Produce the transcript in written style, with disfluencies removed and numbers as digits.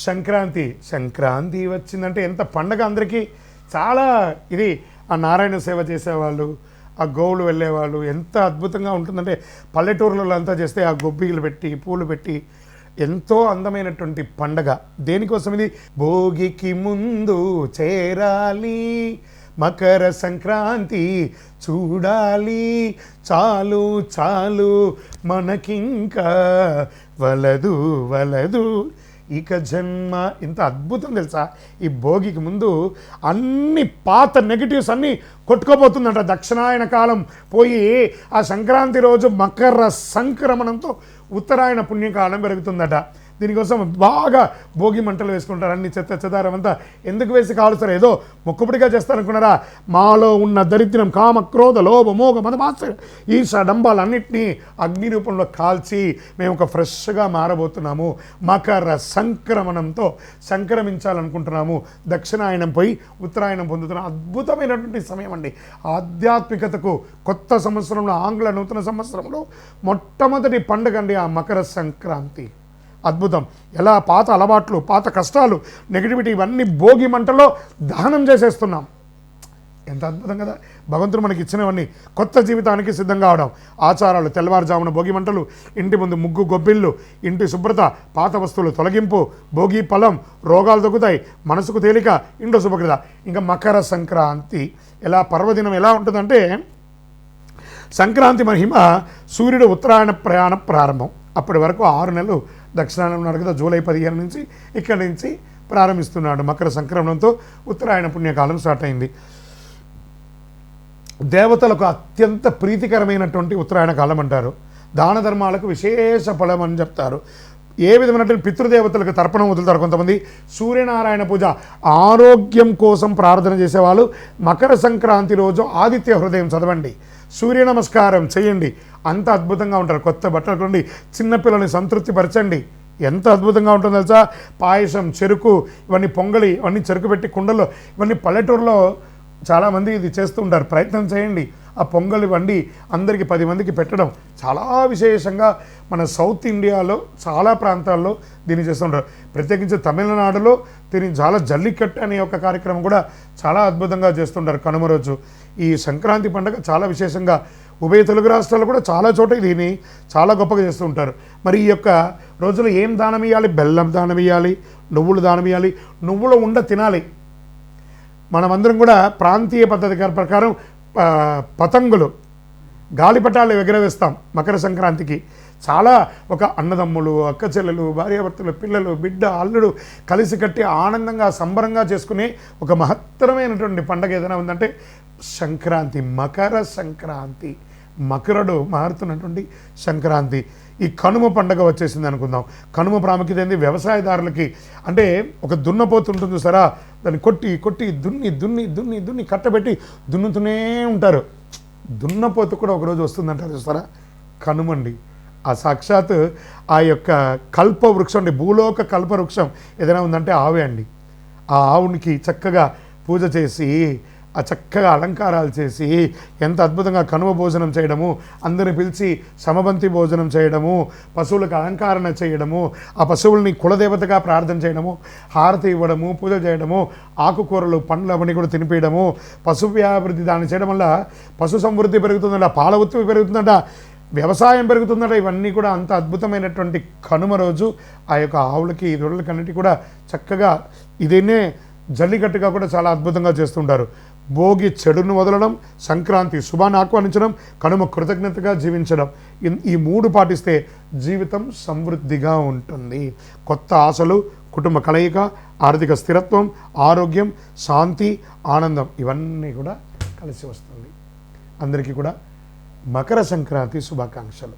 సంక్రాంతి సంక్రాంతి వచ్చిందంటే ఎంత పండగ అందరికీ. చాలా ఇది ఆ నారాయణ సేవ చేసేవాళ్ళు, ఆ గోవులు వెళ్ళేవాళ్ళు ఎంత అద్భుతంగా ఉంటుందంటే పల్లెటూరులలో అంతా చేస్తే ఆ గొబ్బిలు పెట్టి పూలు పెట్టి ఎంతో అందమైనటువంటి పండగ. దేనికోసం ఇది? భోగికి ముందు చేరాలి మకర సంక్రాంతి చూడాలి, చాలు చాలు మనకింకా వలదు వలదు ఇక జన్మ. ఇంత అద్భుతం తెలుసా? ఈ భోగికి ముందు అన్ని పాత నెగిటివ్స్ అన్నీ కొట్టుకోబోతుందంట. దక్షిణాయన కాలం పోయి ఆ సంక్రాంతి రోజు మకర సంక్రమణంతో ఉత్తరాయణ పుణ్యకాలం పెరుగుతుందట. దీనికోసం బాగా భోగి మంటలు వేసుకుంటారు. అన్ని చెత్త చెదారం అంతా ఎందుకు వేసి కాలుస్తారు? ఏదో మొక్కుబడిగా చేస్తారనుకున్నారా? మాలో ఉన్న దరిద్రం, కామ, క్రోధ, లోభ, మోగ, మదమాత్సర్య, ఈర్ష, డంబాలన్నింటినీ అగ్ని రూపంలో కాల్చి మేము ఒక ఫ్రెష్గా మారబోతున్నాము. మకర సంక్రమణంతో సంక్రమించాలనుకుంటున్నాము. దక్షిణాయనం పోయి ఉత్తరాయణం పొందుతున్నాం. అద్భుతమైనటువంటి సమయం అండి. ఆధ్యాత్మికతకు కొత్త సంవత్సరంలో, ఆంగ్ల నూతన సంవత్సరంలో మొట్టమొదటి పండుగ అండి ఆ మకర సంక్రాంతి. అద్భుతం. ఎలా పాత అలవాట్లు, పాత కష్టాలు, నెగిటివిటీ ఇవన్నీ భోగి మంటలో దహనం చేసేస్తున్నాం. ఎంత అద్భుతం కదా! భగవంతుడు మనకి ఇచ్చినవన్నీ కొత్త జీవితానికి సిద్ధంగా అవడం. ఆచారాలు, తెల్లవారుజామున భోగి మంటలు, ఇంటి ముందు ముగ్గు, గొబ్బిళ్ళు, ఇంటి శుభ్రత, పాత వస్తువులు తొలగింపు, భోగి ఫలం, రోగాలు తగ్గుతాయి, మనసుకు తేలిక, ఇంట్లో శుభ్రత. ఇంకా మకర సంక్రాంతి ఎలా పర్వదినం ఎలా ఉంటుందంటే, సంక్రాంతి మహిమ సూర్యుడు ఉత్తరాయణ ప్రయాణం ప్రారంభం. అప్పటి వరకు 6 నెలలు దక్షిణాయనం ఉన్నాడు కదా, జూలై 15 నుంచి ఇక్కడి నుంచి ప్రారంభిస్తున్నాడు. మకర సంక్రమణంతో ఉత్తరాయణ పుణ్యకాలం స్టార్ట్ అయింది. దేవతలకు అత్యంత ప్రీతికరమైనటువంటి ఉత్తరాయణ కాలం అంటారు. దాన ధర్మాలకు విశేష ఫలం అని చెప్తారు. ఏ విధమైనటువంటి పితృదేవతలకు తర్పణం వదులుతారు కొంతమంది. సూర్యనారాయణ పూజ, ఆరోగ్యం కోసం ప్రార్థన చేసేవాళ్ళు మకర సంక్రాంతి రోజు ఆదిత్య హృదయం చదవండి, సూర్య నమస్కారం చేయండి. అంత అద్భుతంగా ఉంటారు. కొత్త బట్టలు కొండి, చిన్నపిల్లల్ని సంతృప్తి పరచండి. ఎంత అద్భుతంగా ఉంటుందో తెలుసా? పాయసం, చెరుకు, ఇవన్నీ పొంగలి, ఇవన్నీ చెరుకు పెట్టి కుండల్లో, ఇవన్నీ పల్లెటూరులో చాలామంది ఇది చేస్తూ ఉంటారు. ప్రయత్నం చేయండి. ఆ పొంగలి వండి అందరికీ 10 మందికి పెట్టడం చాలా విశేషంగా మన సౌత్ ఇండియాలో చాలా ప్రాంతాల్లో దీన్ని చేస్తుంటారు. ప్రత్యేకించి తమిళనాడులో దీన్ని చాలా జల్లికట్టు అనే ఒక కార్యక్రమం కూడా చాలా అద్భుతంగా చేస్తుంటారు కనుమ రోజు. ఈ సంక్రాంతి పండుగ చాలా విశేషంగా ఉభయ తెలుగు రాష్ట్రాల్లో కూడా చాలా చోట దీన్ని చాలా గొప్పగా చేస్తూ ఉంటారు. మరి ఈ యొక్క రోజులో ఏం దానం ఇవ్వాలి? బెల్లం దానం ఇవ్వాలి, నువ్వులు దానం ఇవ్వాలి, నువ్వుల ఉండ తినాలి. మనమందరం కూడా ప్రాంతీయ పద్ధతి ప్రకారం పతంగులు, గాలిపటాలు ఎగరవేస్తాం మకర సంక్రాంతికి. చాలా ఒక అన్నదమ్ములు, అక్క చెల్లెలు, భార్యాభర్తలు, పిల్లలు, బిడ్డ, అల్లుడు కలిసి కట్టి ఆనందంగా సంబరంగా చేసుకునే ఒక మహత్తరమైనటువంటి పండుగ ఏదైనా ఉందంటే సంక్రాంతి. మకర సంక్రాంతి, మకరుడు మారుతున్నటువంటి సంక్రాంతి. ఈ కనుమ పండుగ వచ్చేసింది అనుకుందాం. కనుమ ప్రాముఖ్యత ఏంది? వ్యవసాయదారులకి. అంటే ఒక దున్నపోతు ఉంటుంది సరా, దాన్ని కొట్టి కొట్టి దున్ని దున్ని దున్ని దున్ని కట్టబెట్టి దున్నుతూనే ఉంటారు. దున్నపోతు కూడా ఒకరోజు వస్తుందంటారు చూస్తారా, కనుమండి. ఆ సాక్షాత్ ఆ యొక్క కల్ప వృక్షం అండి, భూలోక కల్ప వృక్షం ఏదైనా ఉందంటే ఆవే అండి. ఆ ఆవునికి చక్కగా పూజ చేసి, ఆ చక్కగా అలంకారాలు చేసి, ఎంత అద్భుతంగా కనుమ భోజనం చేయడము, అందరిని పిలిచి సమబంతి భోజనం చేయడము, పశువులకు అలంకరణ చేయడము, ఆ పశువుల్ని కులదేవతగా ప్రార్థన చేయడము, హారతి ఇవ్వడము, పూజ చేయడము, ఆకుకూరలు, పండ్లు అవన్నీ కూడా తినిపించడము, పశు వ్యాభివృద్ధి దాన్ని చేయడం వల్ల పశు సమృద్ధి పెరుగుతుందట, పాల ఉత్పత్తి పెరుగుతుందట, వ్యవసాయం పెరుగుతుందట. ఇవన్నీ కూడా అంత అద్భుతమైనటువంటి కనుమ రోజు ఆ యొక్క ఆవులకి, దొరలకన్నిటి కూడా చక్కగా ఇదేనే జల్లికట్టుగా కూడా చాలా అద్భుతంగా చేస్తుంటారు. భోగి చెడును వదలడం, సంక్రాంతి శుభాన్ని ఆహ్వానించడం, కనుమ కృతజ్ఞతగా జీవించడం. ఈ 3 పాటిస్తే జీవితం సమృద్ధిగా ఉంటుంది. కొత్త ఆశలు, కుటుంబ కలయిక, ఆర్థిక స్థిరత్వం, ఆరోగ్యం, శాంతి, ఆనందం ఇవన్నీ కూడా కలిసి వస్తుంది. అందరికీ కూడా మకర సంక్రాంతి శుభాకాంక్షలు.